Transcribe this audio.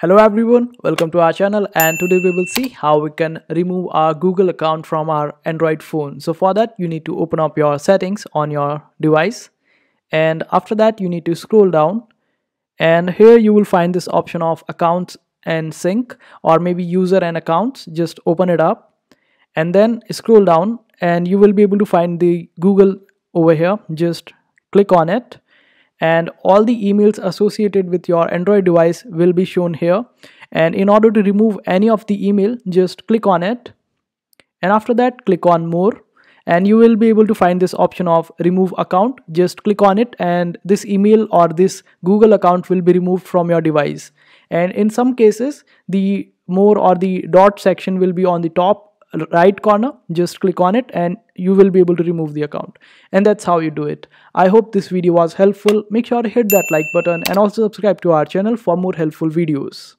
Hello everyone, welcome to our channel, and today we will see how we can remove our Google account from our Android phone. So for that you need to open up your settings on your device, and after that you need to scroll down, and here you will find this option of accounts and sync, or maybe user and accounts. Just open it up and then scroll down and you will be able to find the Google over here. Just click on it and all the emails associated with your Android device will be shown here. And in order to remove any of the email, just click on it, and after that click on more, and you will be able to find this option of remove account. Just click on it and this email or this Google account will be removed from your device. And in some cases the more or the dot section will be on the top right corner. Just click on it and you will be able to remove the account, and that's how you do it. I hope this video was helpful. Make sure to hit that like button and also subscribe to our channel for more helpful videos.